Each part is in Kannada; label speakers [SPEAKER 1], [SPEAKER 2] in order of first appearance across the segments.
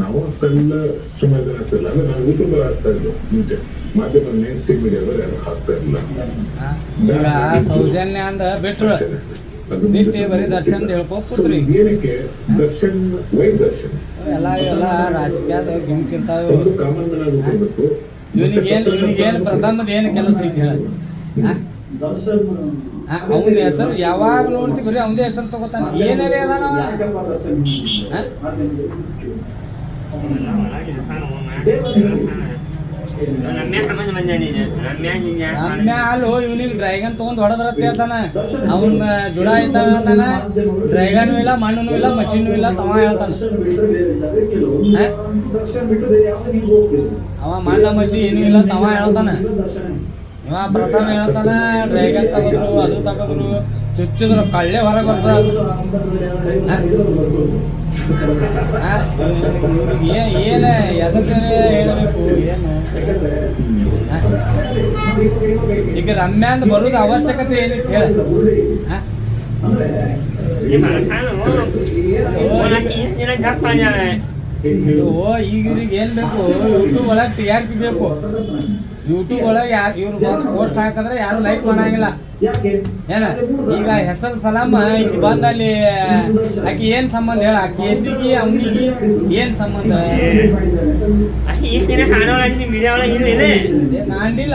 [SPEAKER 1] ನಾವು ಆಗ್ತಾಯಿಲ್ಲ, ಸುಮಾರು ಜನ ಆಗ್ತಾ ಇಲ್ಲ. ಅಂದ್ರೆ ನಾವು ಯೂಟ್ಯೂಬರ್ ಆಗ್ತಾ ಇದ್ದು ಮುಂಚೆ, ಮಾಧ್ಯಮ ಮೇನ್ ಸ್ಟ್ರೀಮ್ ಮೀಡಿಯಾದವ್ರು ಯಾರು ಆಗ್ತಾ ಇಲ್ಲ.
[SPEAKER 2] ಸೌಜನ್ಯ ಅಂದ ಬಿಟ್ರು ಬಿಟ್ಟು ಬರೀ ದರ್ಶನ್ ಹೇಳ್ಕೊತ್ರಿ.
[SPEAKER 1] ಏನಕ್ಕೆ ದರ್ಶನ್ ವೈ ದರ್ಶನ್
[SPEAKER 2] ಎಲ್ಲ ರಾಜಕೀಯದ ಗಿಮ್ಕಿರ್ತಾವ.
[SPEAKER 1] ಒಂದು ಕಾಮನ್ ಮ್ಯಾನ್ ಆಗ್ಬಿಟ್ಟಿರ್ಬೇಕು.
[SPEAKER 2] ಇವನಿಗೇನು ಪ್ರಥಮದ ಏನು ಕೆಲಸ ಐತಿ ಹೇಳ? ಅವನ ಹೆಸರು ಯಾವಾಗ್ಲೂ ನೋಡ್ತಿ ಬರೀ ಅವನದೇ ಹೆಸರು ತಗೋತಾನ. ಏನಾರೇ ಅದಾನವ ರಮ್ಯಾ ಅಲ್ಲೋ ಇವನಿಗೆ ಡ್ರ್ಯಾಗನ್ ತಗೊಂಡ್ ಹೊಡೆದ್ರತ್ತ ಹೇಳ್ತಾನ. ಅವನ ಜುಡ ಇದ್ದಾನ, ಡ್ರ್ಯಾಗನು ಇಲ್ಲ, ಮಣ್ಣು ಇಲ್ಲ, ಮಷೀನು ಇಲ್ಲ, ತವ ಹೇಳ್ತಾನ. ಅವ ಮಣ್ಣ ಮಷಿ ಏನೂ ಇಲ್ಲ, ತವ ಹೇಳ್ತಾನ. ಇವ ಪ್ರಥಮ ಹೇಳ್ತಾನ ಡ್ರ್ಯಾಗನ್ ತಗೋದ್ರು, ಅದು ತಗೋದ್ರು, ಚುಚ್ಚಿದ್ರು, ಕಳ್ಳೆ ಹೊರಗೆ ಬರ್ತದ. ಏನ ಎದಕ್ಕೆ ಹೇಳಬೇಕು ಏನು? ಈಗ ರಮ್ಯಾ ಅಂತ ಬರೋದು ಅವಶ್ಯಕತೆ ಏನಿತ್ತು ಹೇಳ? ಈಗ ಇವ್ರಿಗೆ ಏನ್ ಬೇಕು? ಯೂಟ್ಯೂಬ್ ಒಳಗೆ TRP ಬೇಕು. ಯೂಟ್ಯೂಬ್ ಒಳಗೆ ಇವ್ರು ಪೋಸ್ಟ್ ಹಾಕಿದ್ರೆ ಯಾರು ಲೈಕ್ ಮಾಡಂಗಿಲ್ಲ. ಏನ ಈಗ ಹೆಸರು ಸಲಾಮ ಈಗ ಬಂದ ಅಲ್ಲಿ ಆಕಿ ಏನ್ ಸಂಬಂಧ ಹೇಳ? ಆ ಕೇಸಿಗೆ ಅವನಿಗೆ ಏನ್ ಸಂಬಂಧ? ನಾಂಡಿಲ್ಲ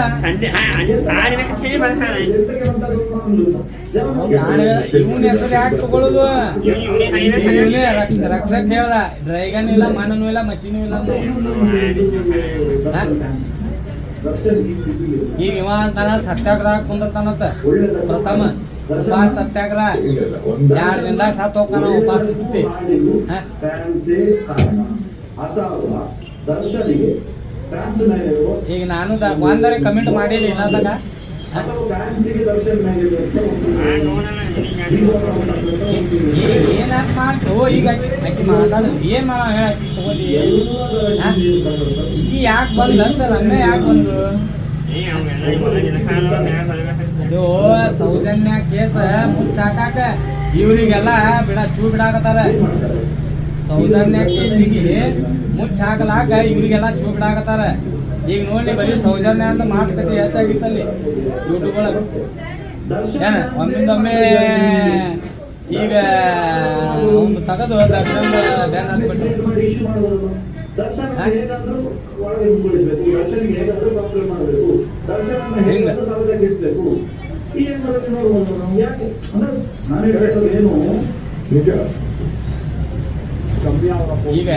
[SPEAKER 2] ಇವನ್ ಹೆಸರು ಯಾಕೆ ತಗೊಳುದು? ರಕ್ಷಕ್ ಹೇಳ್ದ ಡ್ರೈಗನ್ ಇಲ್ಲ, ಮಣ್ಣು ಇಲ್ಲ, ಮಷೀನು ಇಲ್ಲ. ಈಗ ಇವ ಅಂತಾನ ಸತ್ಯಾಗ್ರಹ ಕುಂದಿರ್ತಾನಂತ. ಪ್ರಥಮ ಉಪವಾಸ ಸತ್ಯಾಗ್ರಹ 2 ದಿನದಾಗ ಸತ್ ಹೋಗ್ತಾನ ಉಪವಾಸ ಇರ್ತಿ. ಈಗ ನಾನು ಒಂದರೆ ಕಮೆಂಟ್ ಮಾಡಿಲ್ಲ ಇನ್ನದಾಗ ಏನಾಗ ಮಾಡ್ತು. ಈಗ ಆಕಿ ಮಾತಾಡ ಏನ್ ಮಾಡ ಹೇಳಾಕಿ ತಗೋದಿ? ಈಗ ಯಾಕೆ ಬಂದಂತ ರಮ್ಯ ಯಾಕೆ ಬಂದ್ರು? ಇದು ಸೌಜನ್ಯ ಕೇಸ ಮುಚ್ಚಾಕಾಕ ಇವ್ರಿಗೆಲ್ಲ ಬಿಡಾಕತ್ತಾರ. ಸೌಜನ್ಯ ಕೇಸಿಗೆ ಮುಚ್ಚಾಕಲಾಕ ಇವ್ರಿಗೆಲ್ಲ ಬಿಡಾಕತ್ತಾರ. ಈಗ ನೋಡಿ ಬರೀ ಸೌಜನ್ಯ ಅಂತ ಮಾತುಕತೆ ಹೆಚ್ಚಾಗಿತ್ತಲ್ಲಿ ಯೂಟ್ಯೂಬ್ ಒಳಗೆ. ಏನ ಒಮ್ಮಿಂದೊಮ್ಮೆ ಈಗ ಒಂದು ತೆಗೆದು ದರ್ಶನ್ ಬ್ಯಾನ್ ಹಾಕ್ಬಿಟ್ರು. ಹಿಂಗ ಈಗ